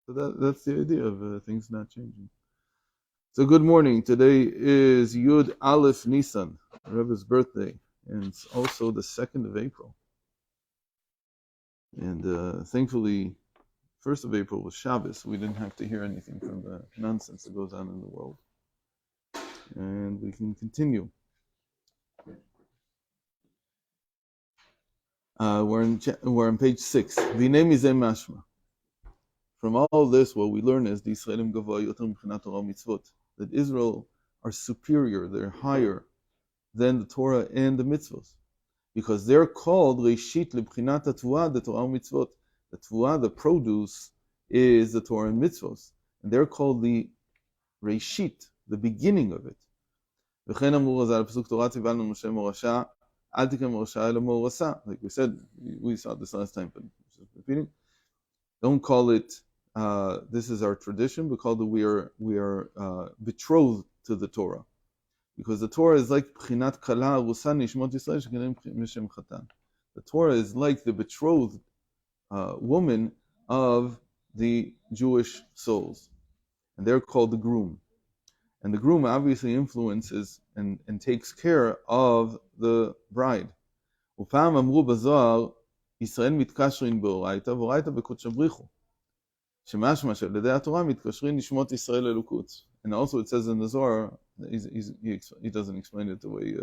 So that's the idea of things not changing. So good morning. Today is Yud Aleph Nisan, Rebbe's birthday, and it's also the 2nd of April. And thankfully, 1st of April was Shabbos. We didn't have to hear anything from the nonsense that goes on in the world. And we can continue. We're on page 6. V'nei mizeh mashma. From all this, what we learn is the Yisraelim gavoa yoter m'chinat Torah mitzvot, that Israel are superior, they're higher than the Torah and the mitzvot, because they're called Reishit lebchinat Tevuah, the Torah mitzvot. The Tevuah, the produce, is the Torah and mitzvot, and they're called the Reishit, the beginning of it. V'chen amur azal pasuk Torah tzivanu Moshe morasha, al tikem morasha ela morasa. Like we said, we saw this last time, but just repeating. Don't call it. This is our tradition. We call it we are betrothed to the Torah, because the Torah is like B'chinat Kala Arusa Nishmot Yisrael Shekenim Mishem Chatan. The Torah is like the betrothed woman of the Jewish souls, and they're called the groom. And the groom obviously influences and takes care of the bride. Upam amru bazar Yisrael mitkashrin beoraita v'oraita b'kodesh brichu. Shemashma she'al-yedei haTorah mitkashrin nishmot Yisrael elukut. And also it says in the Zohar, he doesn't explain it the way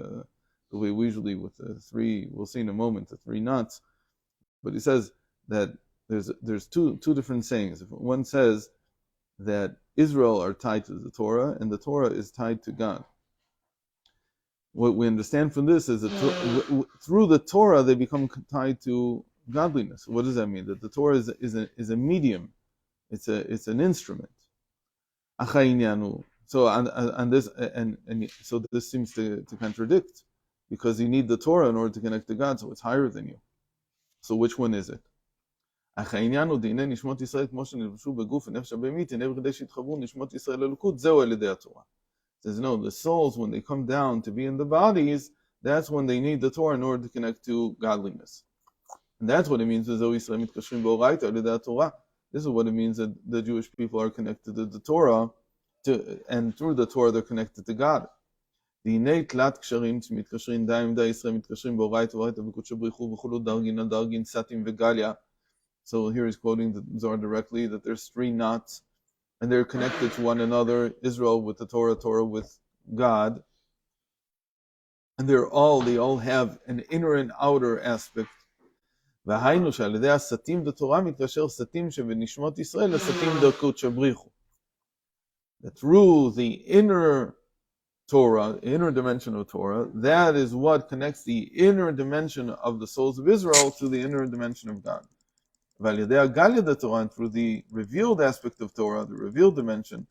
we usually with the three. We'll see in a moment the three knots, but he says that there's two different sayings. One says that Israel are tied to the Torah, and the Torah is tied to God. What we understand from this is that through the Torah they become tied to godliness. What does that mean? That the Torah is a medium. It's an instrument. So on this and so this seems to contradict, because you need the Torah in order to connect to God, so it's higher than you. So which one is it? Says no, the souls, when they come down to be in the bodies, that's when they need the Torah in order to connect to godliness. And that's what it means. This is what it means that the Jewish people are connected to the Torah, and through the Torah they're connected to God. So here he's quoting the Zohar directly, that there's 3 knots, and they're connected to one another, Israel with the Torah, Torah with God. And they all have an inner and outer aspect. That through the inner Torah, inner dimension of Torah, that is what connects the inner dimension of the souls of Israel to the inner dimension of God. And through the revealed aspect of Torah, the revealed dimension,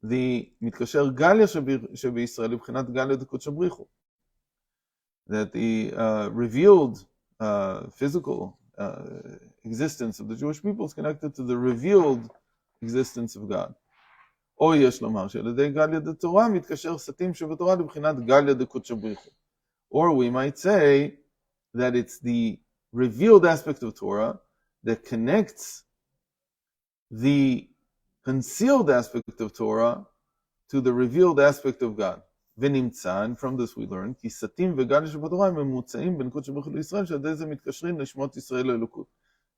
the מתקשר גליה שבישראל לבחינת גליה דקודש הבריחו. That the revealed physical existence of the Jewish people is connected to the revealed existence of God. או יש לומר שעל ידי גליה דתורה מתקשר סתים שבתורה לבחינת גליה דקודש הבריחו. Or we might say that it's the revealed aspect of Torah that connects the concealed aspect of Torah to the revealed aspect of God. ונמצא, and from this we learn, כי סתים וגליה שבתורה הם ממוצאים בין קודש הבריחו לישראל, שעל ידי זה מתקשרים לשמות ישראל לאלוקות.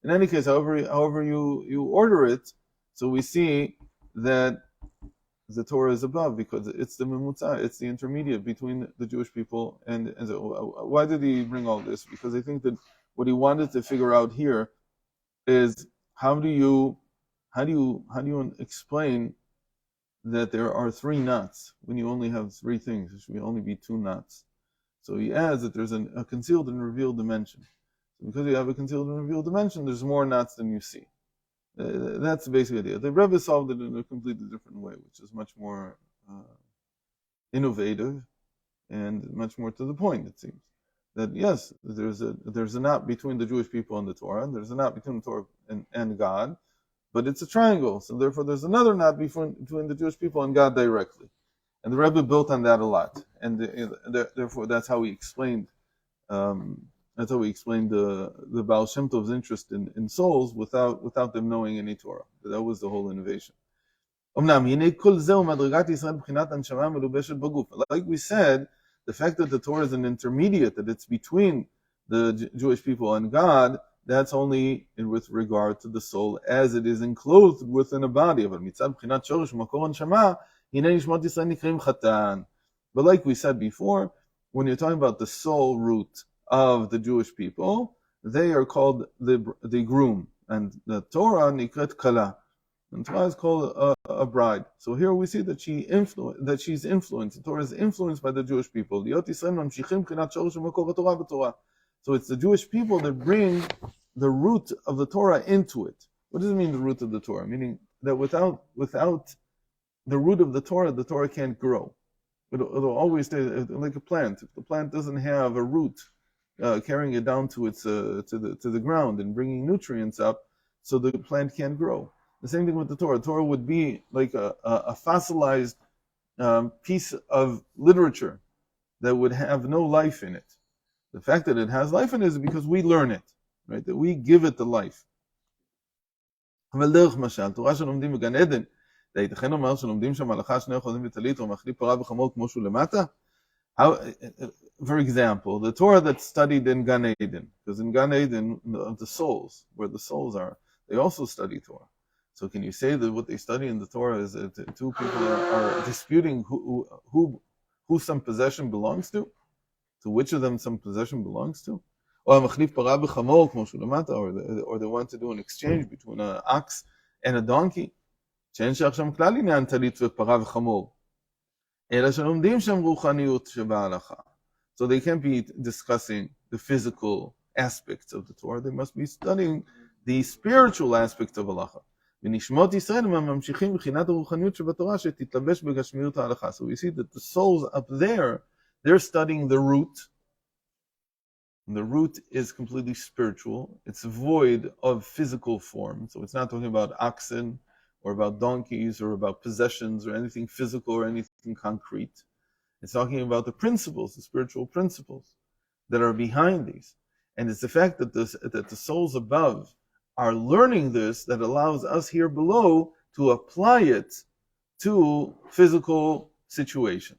In any case, however you order it, so we see that the Torah is above, because it's the memutza, it's the intermediate between the Jewish people and why did he bring all this? Because I think that what he wanted to figure out here is how do you explain that there are 3 knots when you only have 3 things? There should only be 2 knots. So he adds that there's a concealed and revealed dimension. So because you have a concealed and revealed dimension, there's more knots than you see. That's the basic idea. The Rebbe solved it in a completely different way, which is much more innovative and much more to the point, it seems. That yes, there's a knot between the Jewish people and the Torah, and there's a knot between the Torah and God, but it's a triangle, so therefore there's another knot between the Jewish people and God directly. And the Rebbe built on that a lot, and therefore that's how he explained That's how we explained the Baal Shem Tov's interest in souls without them knowing any Torah. That was the whole innovation. Like we said, the fact that the Torah is an intermediate, that it's between the Jewish people and God, that's only with regard to the soul as it is enclosed within a body. But like we said before, when you're talking about the soul root of the Jewish people, they are called the groom, and the Torah nikrat kala. And Torah is called a bride. So here we see that she's influenced. The Torah is influenced by the Jewish people. So it's the Jewish people that bring the root of the Torah into it. What does it mean, the root of the Torah? Meaning that without the root of the Torah can't grow. It'll always stay like a plant. If the plant doesn't have a root carrying it down to its to the ground and bringing nutrients up, so the plant can't grow. The same thing with the Torah. The Torah would be like a fossilized piece of literature that would have no life in it. The fact that it has life in it is because we learn it, right? That we give it the life. For example, the Torah that's studied in Gan Eden, because in Gan Eden, the souls, where the souls are, they also study Torah. So can you say that what they study in the Torah is that two people are disputing who some possession belongs to which of them some possession belongs to? Or they want to do an exchange between an ox and a donkey. So they can't be discussing the physical aspects of the Torah. They must be studying the spiritual aspects of halacha. So we see that the souls up there, they're studying the root. And the root is completely spiritual. It's void of physical form. So it's not talking about oxen or about donkeys or about possessions or anything physical or anything concrete. It's talking about the principles, the spiritual principles that are behind these. And it's the fact that the souls above are learning this that allows us here below to apply it to physical situations.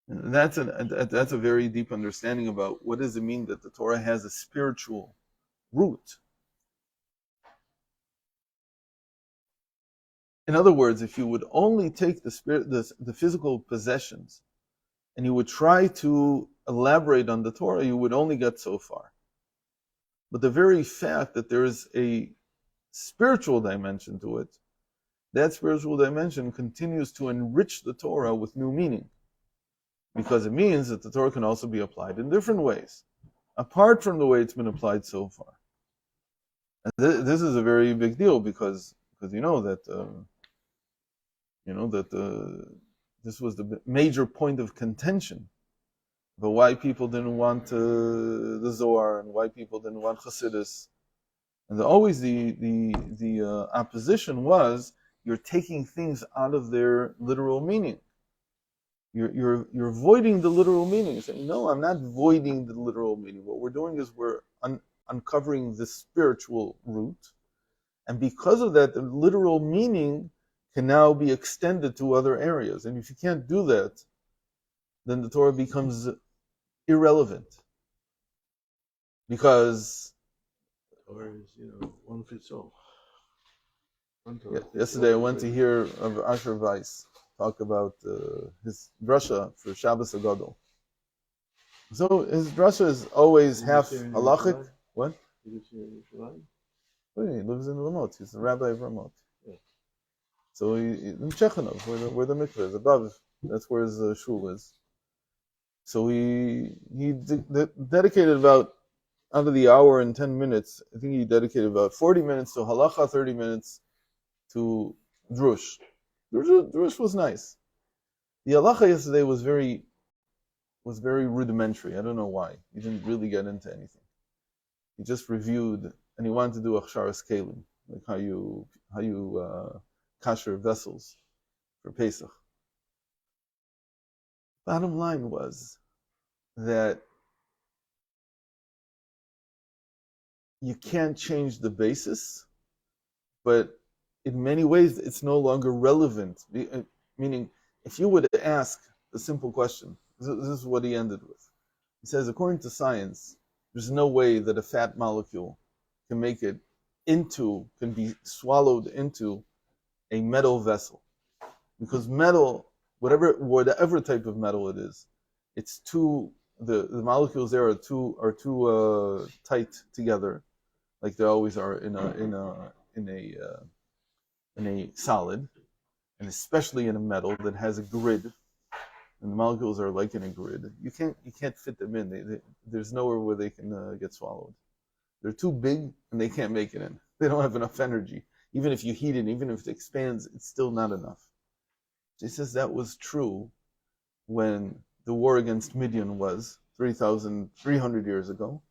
And that's a very deep understanding about what does it mean that the Torah has a spiritual root. In other words, if you would only take the physical possessions and you would try to elaborate on the Torah, you would only get so far. But the very fact that there is a spiritual dimension to it, that spiritual dimension continues to enrich the Torah with new meaning. Because it means that the Torah can also be applied in different ways, apart from the way it's been applied so far. And this is a very big deal because you know that this was the major point of contention. But why people didn't want the Zohar and why people didn't want Chasidus, and always the opposition was you're taking things out of their literal meaning. You're voiding the literal meaning. You're saying, no, I'm not voiding the literal meaning. What we're doing is we're uncovering the spiritual root, and because of that, the literal meaning can now be extended to other areas. And if you can't do that, then the Torah becomes irrelevant, because or is one fits all. Yesterday I went to hear of Asher Weiss talk about his drasha for Shabbos Agadol. So his drasha is always half halachic. What? He lives here in Yerushalayim? He lives in Ramot. He's the rabbi of Ramot. Yeah. So in Chechanov, where the mikveh is above, that's where his shul is. So he dedicated about, out of the hour and 10 minutes, I think he dedicated about 40 minutes to halacha, 30 minutes to drush. Drush was nice. The halacha yesterday was very rudimentary. I don't know why. He didn't really get into anything. He just reviewed, and he wanted to do achsharas kelim, like how you kasher vessels for Pesach. Bottom line was that you can't change the basis, but in many ways it's no longer relevant. Meaning, if you would ask the simple question, this is what he ended with. He says, according to science, there's no way that a fat molecule can can be swallowed into a metal vessel. Because metal, whatever type of metal it is, it's too the molecules there are too tight together, like they always are in a solid, and especially in a metal that has a grid, and the molecules are like in a grid. You can't fit them in. There's nowhere where they can get swallowed. They're too big and they can't make it in. They don't have enough energy. Even if you heat it, even if it expands, it's still not enough. He says that was true when the war against Midian was 3,300 years ago,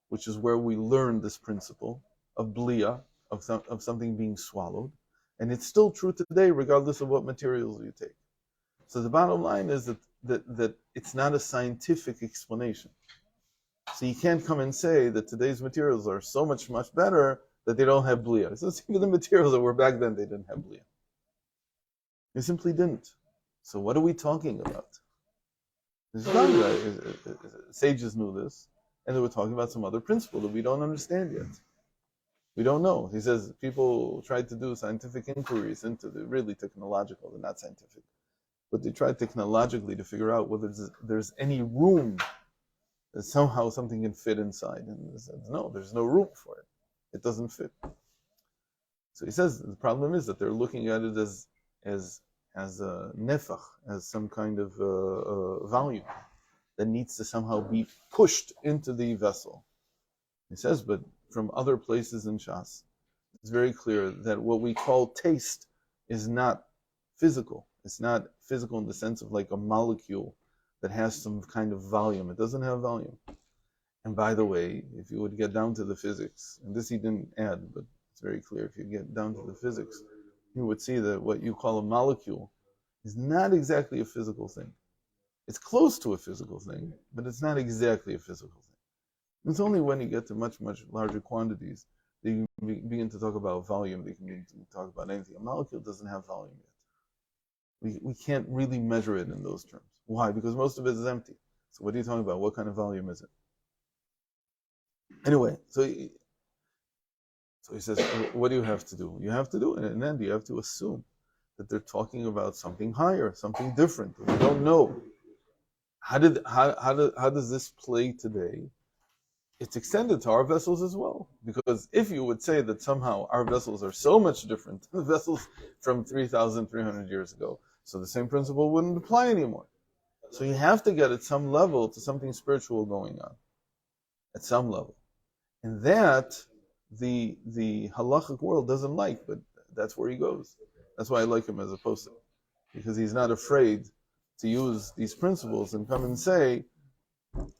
which is where we learned this principle of blia, of something being swallowed. And it's still true today, regardless of what materials you take. So the bottom line is that it's not a scientific explanation. So you can't come and say that today's materials are so much better that they don't have blia. So even the materials that were back then, they didn't have blia. They simply didn't. So what are we talking about? Sages knew this, and they were talking about some other principle that we don't understand yet. We don't know. He says people tried to do scientific inquiries into the really technological, they're not scientific, but they tried technologically to figure out whether there's any room that somehow something can fit inside. And he says, no, there's no room for it. It doesn't fit. So he says the problem is that they're looking at it as a nefach, as some kind of volume that needs to somehow be pushed into the vessel. He says, but from other places in Shas, it's very clear that what we call taste is not physical. It's not physical in the sense of like a molecule that has some kind of volume. It doesn't have volume. And by the way, if you would get down to the physics, and this he didn't add, but it's very clear, if you get down to the physics, you would see that what you call a molecule is not exactly a physical thing. It's close to a physical thing, but it's not exactly a physical thing. It's only when you get to much larger quantities that you begin to talk about volume, that you can begin to talk about anything. A molecule doesn't have volume yet. We can't really measure it in those terms. Why? Because most of it is empty. So what are you talking about? What kind of volume is it? Anyway, so he says, what do you have to do? You have to do it, and then you have to assume that they're talking about something higher, something different. We don't know. How does this play today? It's extended to our vessels as well. Because if you would say that somehow our vessels are so much different than the vessels from 3,300 years ago, so the same principle wouldn't apply anymore. So you have to get at some level to something spiritual going on, at some level. And that the halachic world doesn't like, but that's where he goes. That's why I like him as a posek, because he's not afraid to use these principles and come and say,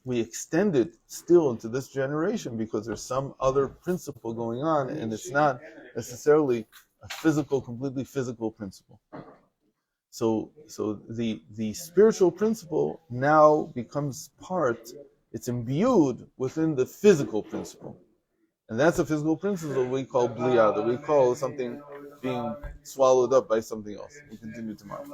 we extend it still into this generation because there's some other principle going on, and it's not necessarily a completely physical principle. So the spiritual principle now becomes it's imbued within the physical principle. And that's a physical principle we call blia, that we call something being swallowed up by something else. We'll continue tomorrow.